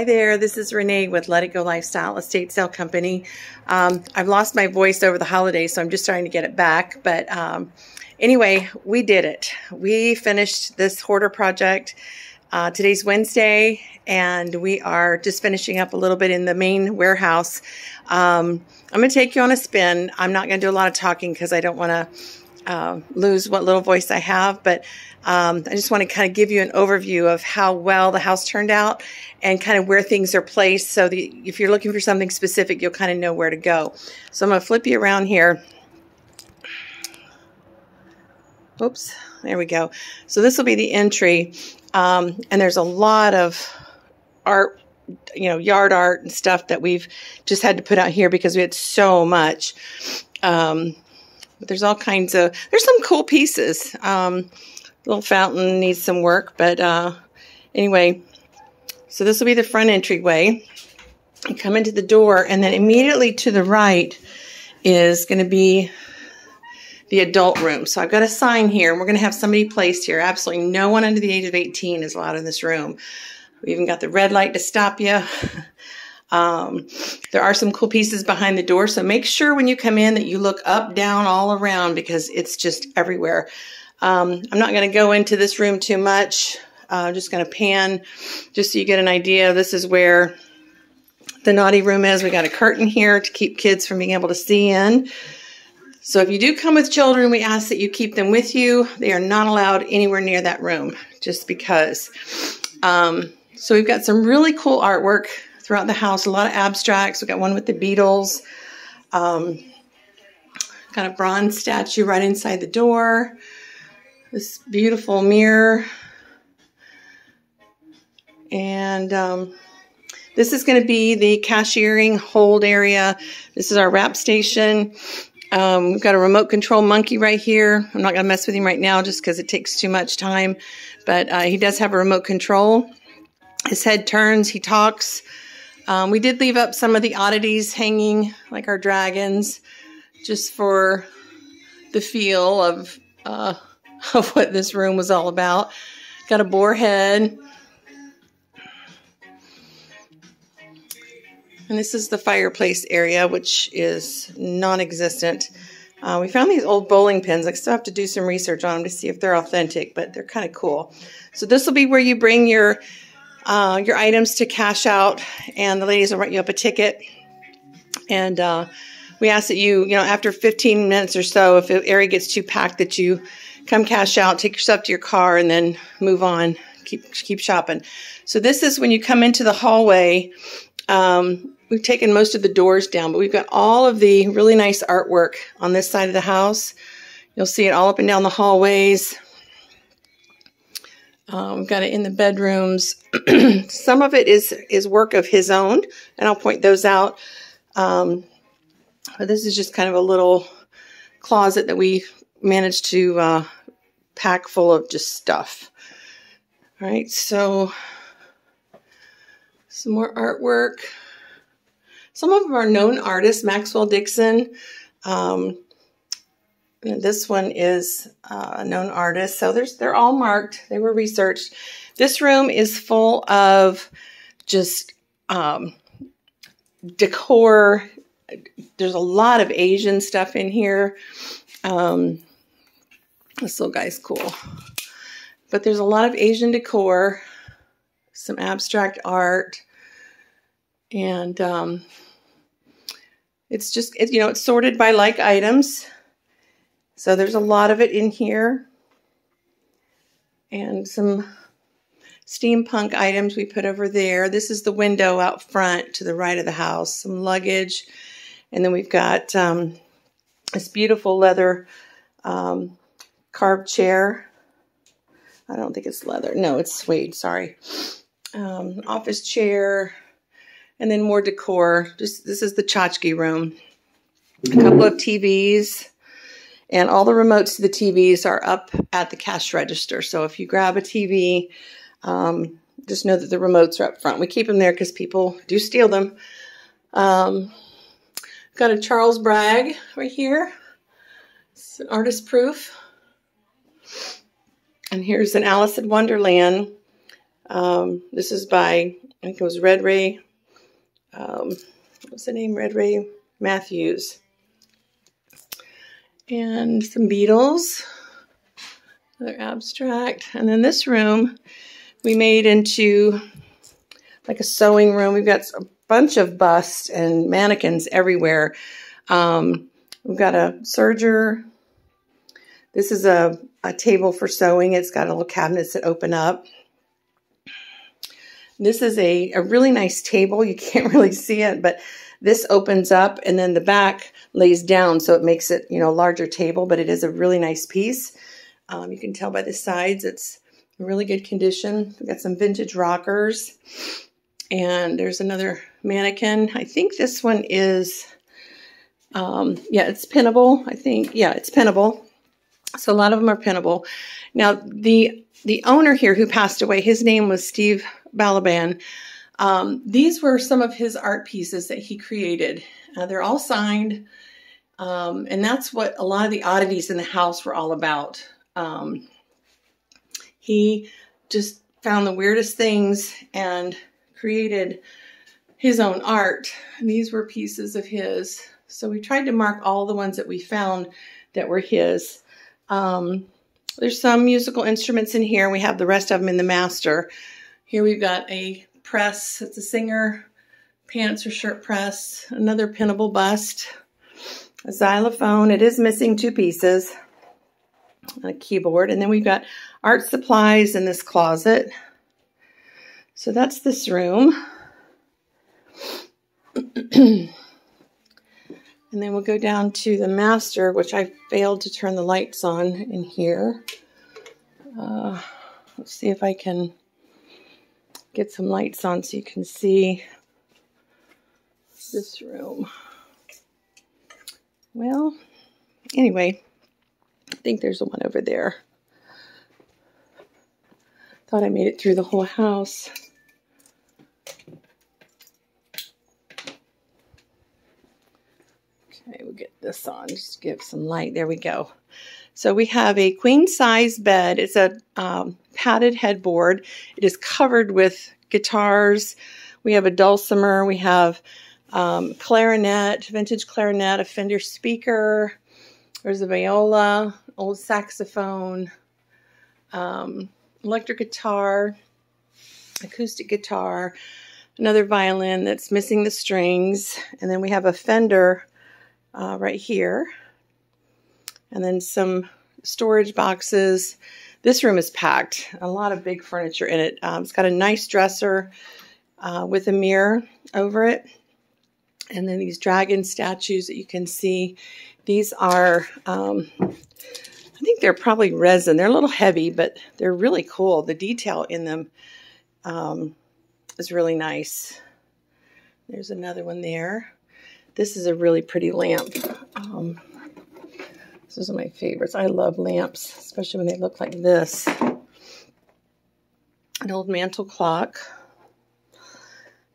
Hi there, this is Renee with Let It Go Lifestyle Estate Sale Company. I've lost my voice over the holidays, so I'm just trying to get it back. But anyway, we did it. We finished this hoarder project. Today's Wednesday, and we are just finishing up a little bit in the main warehouse. I'm going to take you on a spin. I'm not going to do a lot of talking because I don't want to lose what little voice I have, but I just want to kind of give you an overview of how well the house turned out and kind of where things are placed, so that if you're looking for something specific, you'll kind of know where to go. So I'm going to flip you around here. Oops, there we go. So this will be the entry, and there's a lot of art, yard art and stuff that we've just had to put out here because we had so much. But there's all kinds of, there's some cool pieces. Little fountain needs some work, but anyway, so this will be the front entryway. You come into the door, and then immediately to the right is going to be the adult room. So I've got a sign here, and we're going to have somebody placed here. Absolutely no one under the age of 18 is allowed in this room. We even got the red light to stop you. There are some cool pieces behind the door, so make sure when you come in that you look up, down, all around, because it's just everywhere. I'm not going to go into this room too much. I'm just going to pan just so you get an idea. This is where the naughty room is. We got a curtain here to keep kids from being able to see in. So if you do come with children, we ask that you keep them with you. They are not allowed anywhere near that room, just because. So we've got some really cool artwork throughout the house, a lot of abstracts. We've got one with the Beatles, got a bronze statue right inside the door, this beautiful mirror, and this is going to be the cashiering hold area. This is our wrap station. We've got a remote control monkey right here. I'm not going to mess with him right now just because it takes too much time, but he does have a remote control. His head turns, he talks. We did leave up some of the oddities hanging, like our dragons, just for the feel of what this room was all about. Got a boar head. And this is the fireplace area, which is non-existent. We found these old bowling pins. I still have to do some research on them to see if they're authentic, but they're kind of cool. So this will be where you bring your items to cash out, and the ladies will write you up a ticket. And we ask that you, after 15 minutes or so, if the area gets too packed, that you come cash out, take your stuff to your car, and then move on. Keep shopping. So this is when you come into the hallway. We've taken most of the doors down, but we've got all of the really nice artwork on this side of the house. You'll see it all up and down the hallways. We've got it in the bedrooms. Some of it is work of his own, and I'll point those out. But this is just kind of a little closet that we managed to pack full of just stuff. All right, so some more artwork. Some of them are known artists, Maxwell Dixon. This one is a known artist. So they're all marked. They were researched. This room is full of just decor. There's a lot of Asian stuff in here. This little guy's cool. But there's a lot of Asian decor, some abstract art, and it's just, it's sorted by like items. So there's a lot of it in here, and some steampunk items we put over there. This is the window out front to the right of the house, some luggage, and then we've got this beautiful leather carved chair. I don't think it's leather. No, it's suede, sorry. Office chair, and then more decor. This is the tchotchke room. A couple of TVs. And all the remotes to the TVs are up at the cash register. So if you grab a TV, just know that the remotes are up front. We keep them there because people do steal them. Got a Charles Bragg right here. It's an artist proof. And here's an Alice in Wonderland. This is by I think it was Red Ray, what's the name? Red Ray Matthews. And some beetles, another abstract. And then this room we made into like a sewing room. We've got a bunch of busts and mannequins everywhere. We've got a serger. This is a table for sewing. It's got little cabinets that open up. This is a really nice table. You can't really see it, but this opens up and then the back lays down, so it makes it, a larger table, but it is a really nice piece. You can tell by the sides it's in really good condition. We've got some vintage rockers, and there's another mannequin. I think this one is, yeah, it's pinnable, I think. Yeah, it's pinnable. So a lot of them are pinnable. Now, the owner here who passed away, his name was Steve Balaban. These were some of his art pieces that he created. They're all signed, and that's what a lot of the oddities in the house were all about. He just found the weirdest things and created his own art. And these were pieces of his. So we tried to mark all the ones that we found that were his. There's some musical instruments in here. We have the rest of them in the master. Here we've got a press. It's a Singer pants or shirt press. Another pinnable bust. A xylophone. It is missing 2 pieces. A keyboard. And then we've got art supplies in this closet. So that's this room. And then we'll go down to the master, which I failed to turn the lights on in here. Let's see if I can get some lights on so you can see this room. Well, anyway, I think there's one over there. Thought I made it through the whole house. Okay, we'll get this on, just give some light. There we go. So we have a queen size bed. It's a padded headboard. It is covered with guitars. We have a dulcimer. We have clarinet, vintage clarinet, a Fender speaker. There's a viola, old saxophone, electric guitar, acoustic guitar, another violin that's missing the strings. And then we have a Fender right here. And then some storage boxes. This room is packed. A lot of big furniture in it. It's got a nice dresser with a mirror over it. And then these dragon statues that you can see. These are, I think they're probably resin. They're a little heavy, but they're really cool. The detail in them is really nice. There's another one there. This is a really pretty lamp. These are my favorites. I love lamps, especially when they look like this. An old mantle clock.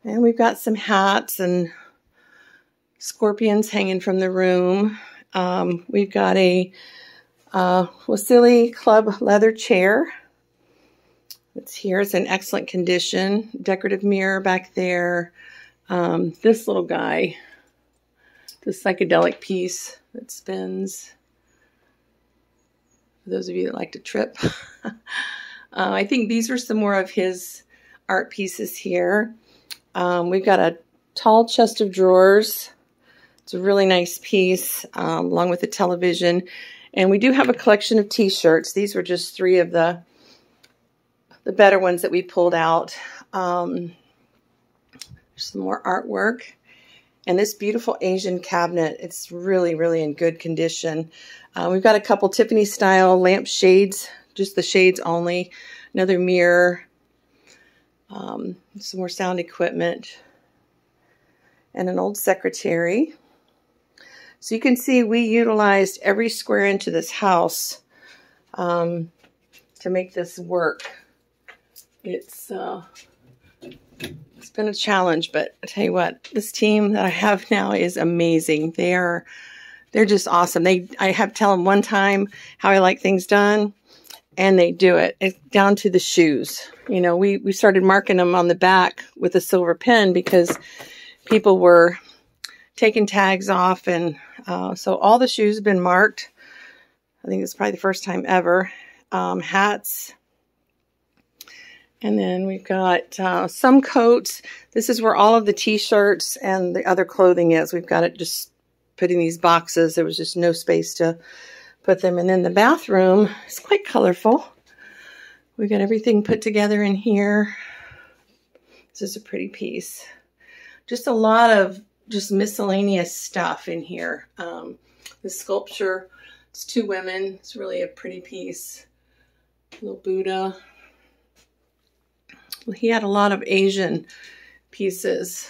And we've got some hats and scorpions hanging from the room. We've got a Wasili Club leather chair. It's here. It's in excellent condition. Decorative mirror back there. This little guy, the psychedelic piece that spins. For those of you that like to trip. I think these are some more of his art pieces here. We've got a tall chest of drawers. It's a really nice piece, along with the television. And we do have a collection of t-shirts. These were just 3 of the better ones that we pulled out. There's some more artwork. And this beautiful Asian cabinet, it's really, really in good condition. We've got a couple Tiffany style lamp shades, just the shades only. Another mirror. Some more sound equipment. And an old secretary. So you can see we utilized every square inch of this house to make this work. It's been a challenge, but I tell you what, this team that I have now is amazing. They're just awesome. I have to tell them one time how I like things done, and they do it. It's down to the shoes. You know, we started marking them on the back with a silver pen because people were taking tags off. And so all the shoes have been marked. I think it's probably the first time ever. Hats. And then we've got some coats. This is where all of the t-shirts and the other clothing is. We've got it just put in these boxes. There was just no space to put them. And then the bathroom is quite colorful. We've got everything put together in here. This is a pretty piece. Just a lot of just miscellaneous stuff in here. The sculpture, it's two women. It's really a pretty piece. Little Buddha. He had a lot of Asian pieces.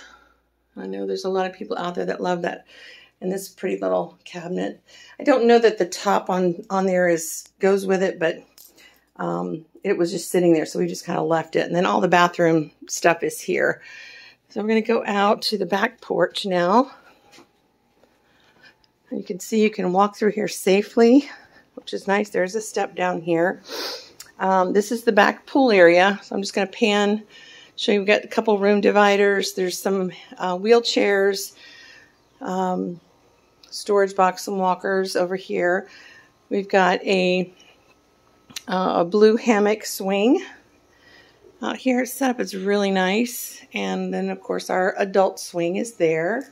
I know there's a lot of people out there that love that. And this pretty little cabinet. I don't know that the top on there goes with it, but it was just sitting there, so we just kind of left it. And then all the bathroom stuff is here. So we're going to go out to the back porch now. And you can see you can walk through here safely, which is nice. There's a step down here. This is the back pool area. So I'm just going to pan, show you. We've got a couple room dividers. There's some wheelchairs, storage box and walkers over here. We've got a blue hammock swing. Out here it's set up. It's really nice. And then, of course, our adult swing is there.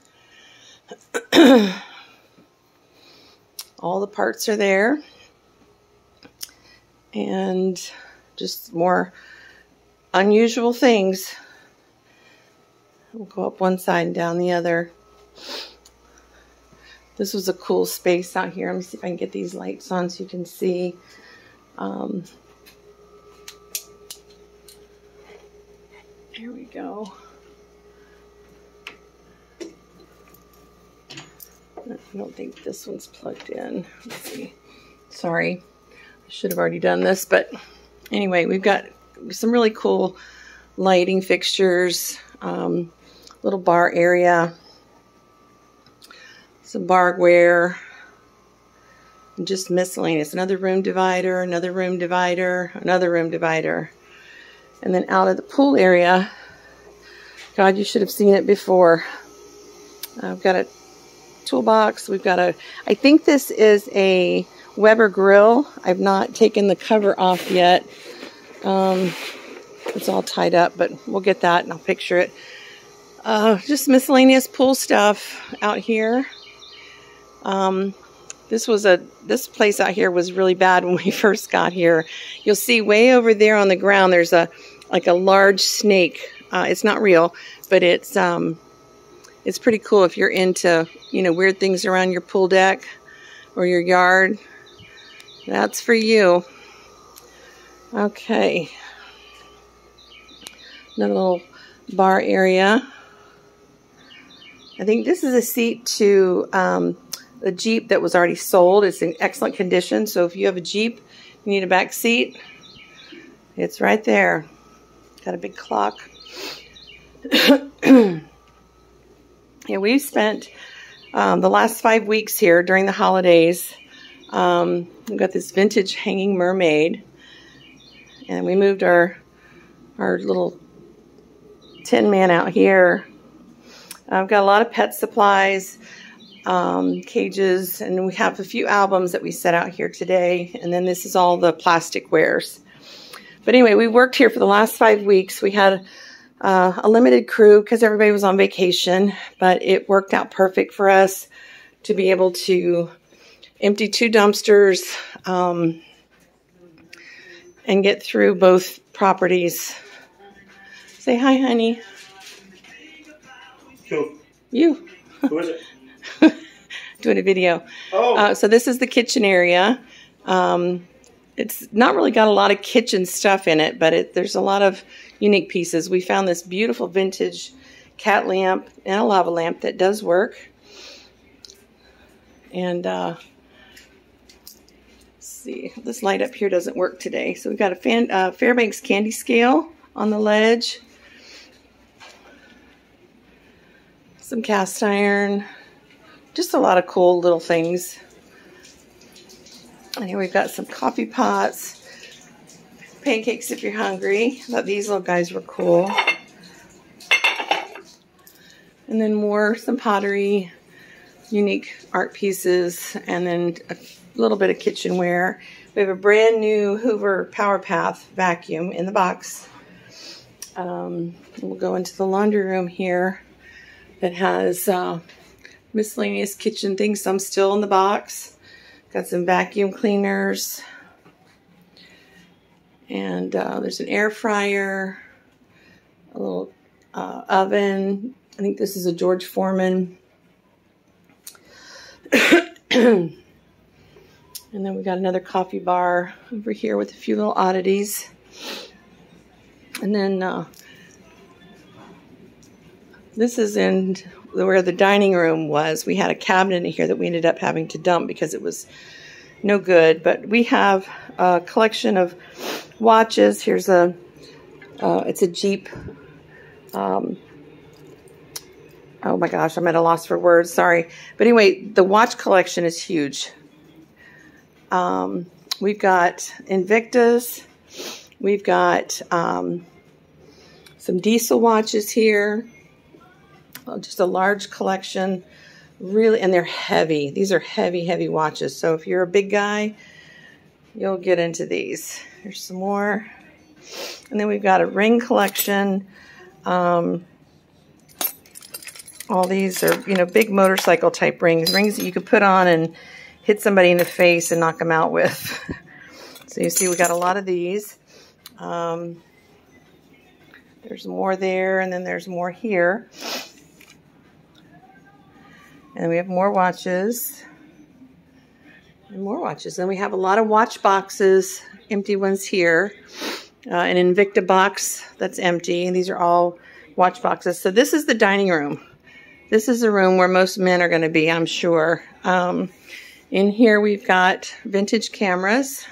All the parts are there. And just more unusual things. We'll go up one side and down the other. This was a cool space out here. Let me see if I can get these lights on so you can see. Here we go. I don't think this one's plugged in. Let's see. Sorry. I should have already done this, but anyway, we've got some really cool lighting fixtures, little bar area, some barware, and just miscellaneous. Another room divider, another room divider, another room divider. And then out of the pool area, God, you should have seen it before. I've got a toolbox. We've got I think this is a Weber grill. I've not taken the cover off yet. It's all tied up, but we'll get that and I'll picture it. Just miscellaneous pool stuff out here. This place out here was really bad when we first got here. You'll see way over there on the ground there's like a large snake. It's not real, but it's pretty cool if you're into, you know, weird things around your pool deck or your yard. That's for you. Okay. Another little bar area. I think this is a seat to a Jeep that was already sold. It's in excellent condition. So if you have a Jeep, you need a back seat, it's right there. Got a big clock. Yeah, we've spent the last 5 weeks here during the holidays. We've got this vintage hanging mermaid, and we moved our little tin man out here. I've got a lot of pet supplies, cages, and we have a few albums that we set out here today. And then this is all the plastic wares. But anyway, we worked here for the last 5 weeks. We had a limited crew because everybody was on vacation, but it worked out perfect for us to be able to empty 2 dumpsters and get through both properties. Say hi, honey. Who? You. Who is it? Doing a video. Oh. So this is the kitchen area. It's not really got a lot of kitchen stuff in it, but there's a lot of unique pieces. We found this beautiful vintage cat lamp and a lava lamp that does work. And let's see, this light up here doesn't work today. So we've got a Fairbanks candy scale on the ledge. Some cast iron. Just a lot of cool little things. And here we've got some coffee pots, pancakes if you're hungry. I thought these little guys were cool. And then some pottery, unique art pieces, and then a little bit of kitchenware. We have a brand new Hoover Power Path vacuum in the box. We'll go into the laundry room here that has miscellaneous kitchen things. Some still in the box. Got some vacuum cleaners. And there's an air fryer, a little oven. I think this is a George Foreman. And then we got another coffee bar over here with a few little oddities. And then this is in where the dining room was. We had a cabinet in here that we ended up having to dump because it was no good. But we have a collection of watches. Here's it's a Jeep. Oh my gosh, I'm at a loss for words. Sorry. But anyway, the watch collection is huge. We've got Invictus. We've got some diesel watches here. Just a large collection. Really, and they're heavy. These are heavy, heavy watches. So if you're a big guy, you'll get into these. Here's some more. And then we've got a ring collection. All these are, big motorcycle type rings. Rings that you could put on and hit somebody in the face and knock them out with. So you see we got a lot of these. There's more there, and then there's more here. And we have more watches. And more watches. Then we have a lot of watch boxes, empty ones here. An Invicta box that's empty. And these are all watch boxes. So this is the dining room. This is the room where most men are going to be, I'm sure. In here we've got vintage cameras.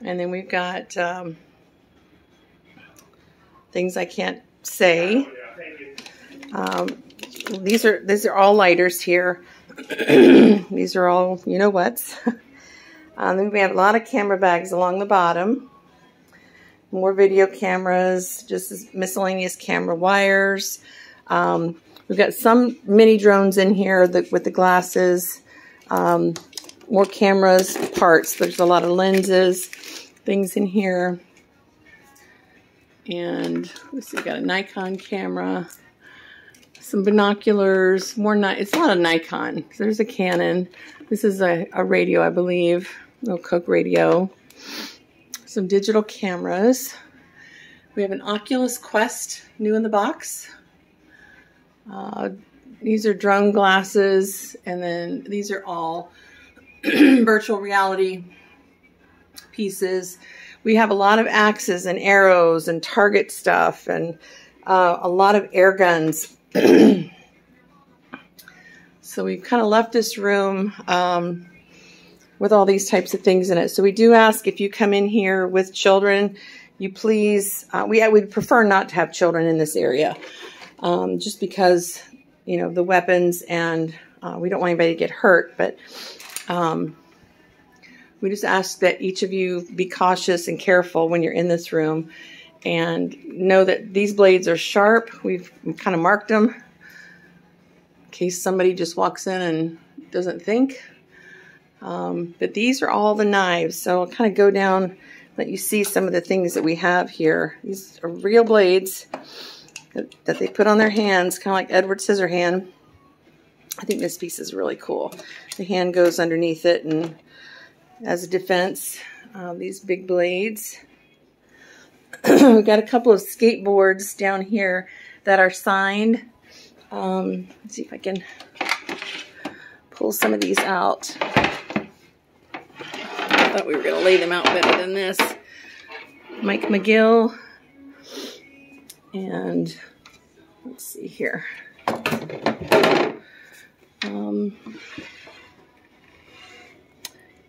And then we've got things I can't say. These are all lighters here. These are all you-know-whats. Then we have a lot of camera bags along the bottom. More video cameras, just miscellaneous camera wires. We've got some mini drones in here with the glasses. More cameras, parts. There's a lot of lenses, things in here. And let's see, we've got a Nikon camera, some binoculars, it's a lot of Nikon. So there's a Canon. This is a radio, I believe, a little Coke radio. Some digital cameras. We have an Oculus Quest, new in the box. These are drone glasses, and then these are all virtual reality pieces. We have a lot of axes and arrows and target stuff, and a lot of air guns. So we've kind of left this room with all these types of things in it. So we do ask if you come in here with children, you please, we'd prefer not to have children in this area, just because, the weapons, and we don't want anybody to get hurt. But we just ask that each of you be cautious and careful when you're in this room, and know that these blades are sharp. We've kind of marked them in case somebody just walks in and doesn't think. But these are all the knives. So I'll kind of go down, let you see some of the things that we have here. These are real blades that they put on their hands, kind of like Edward Scissorhand. I think this piece is really cool. The hand goes underneath it, and as a defense, these big blades. We've got a couple of skateboards down here that are signed. Let's see if I can pull some of these out. I thought we were going to lay them out better than this. Mike McGill. And let's see here.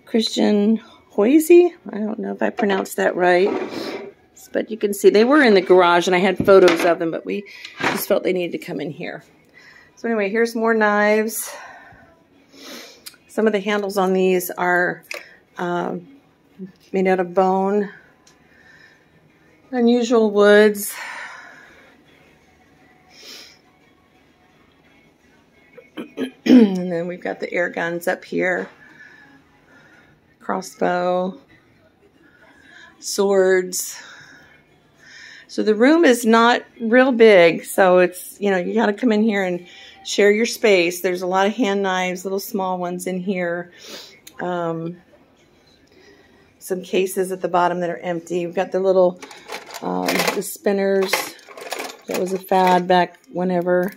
Christian Hoisey. I don't know if I pronounced that right. But you can see they were in the garage, and I had photos of them, but we just felt they needed to come in here. So anyway, here's more knives. Some of the handles on these are made out of bone. Unusual woods. And then we've got the air guns up here. Crossbow. Swords. So the room is not real big, so it's, you know, you got to come in here and share your space. There's a lot of hand knives, little small ones in here. Some cases at the bottom that are empty. We've got the little the spinners. That was a fad back whenever.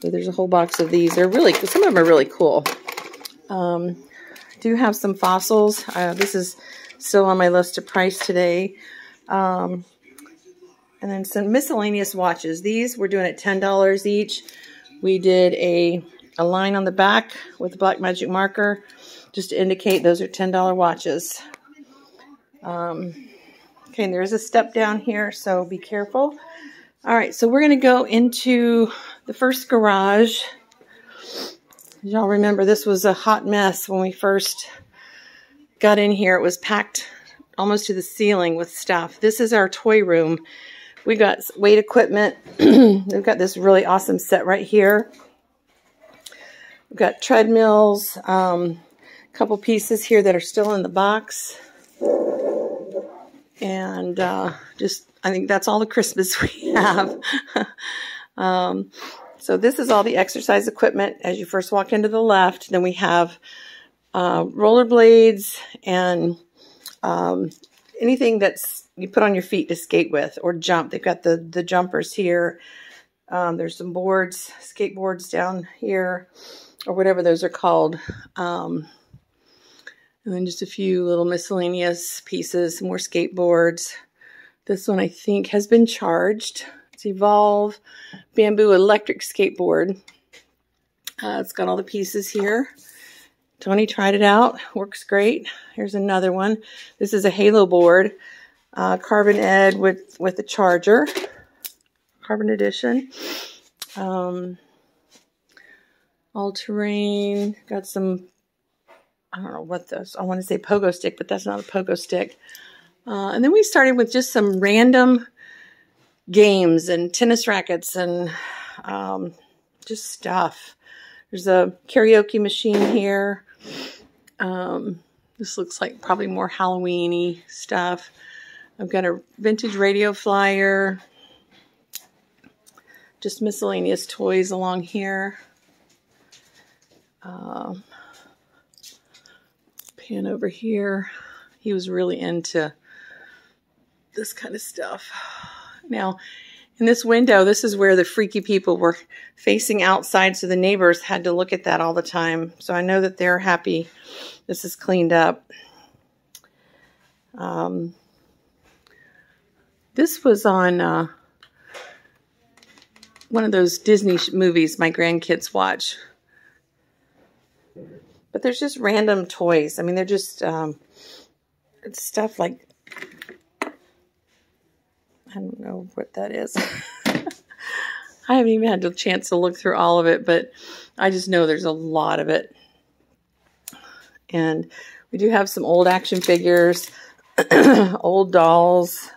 So there's a whole box of these. They're really, some of them are really cool. Do have some fossils. This is still on my list to price today. And then some miscellaneous watches. These we're doing at $10 each. We did a line on the back with a black magic marker just to indicate those are $10 watches. Okay, and there's a step down here, so be careful. All right, so we're going to go into the first garage. Y'all remember this was a hot mess when we first got in here. It was packed almost to the ceiling with stuff. This is our toy room. We got weight equipment. We've got this really awesome set right here. We've got treadmills, a couple pieces here that are still in the box. And just, I think that's all the Christmas we have. So this is all the exercise equipment as you first walk into the left. Then we have rollerblades and anything that's you put on your feet to skate with or jump. They've got the jumpers here. There's some boards, skateboards down here, or whatever those are called. And then just a few little miscellaneous pieces, more skateboards. This one I think has been charged. It's Evolve Bamboo Electric Skateboard. It's got all the pieces here. Tony tried it out. Works great. Here's another one. This is a Halo board. Carbon Ed with a charger. Carbon edition. All-terrain. Got some, I don't know what this, I want to say pogo stick, but that's not a pogo stick. And then we started with just some random games and tennis rackets and just stuff. There's a karaoke machine here. This looks like probably more Halloween-y stuff. I've got a vintage radio flyer. Just miscellaneous toys along here. Pan over here. He was really into this kind of stuff. Now, in this window, this is where the freaky people were facing outside, so the neighbors had to look at that all the time. So I know that they're happy this is cleaned up. This was on one of those Disney movies my grandkids watch. But there's just random toys. I mean, they're just it's stuff like, I don't know what that is. I haven't even had a chance to look through all of it, but I just know there's a lot of it. And we do have some old action figures, old dolls.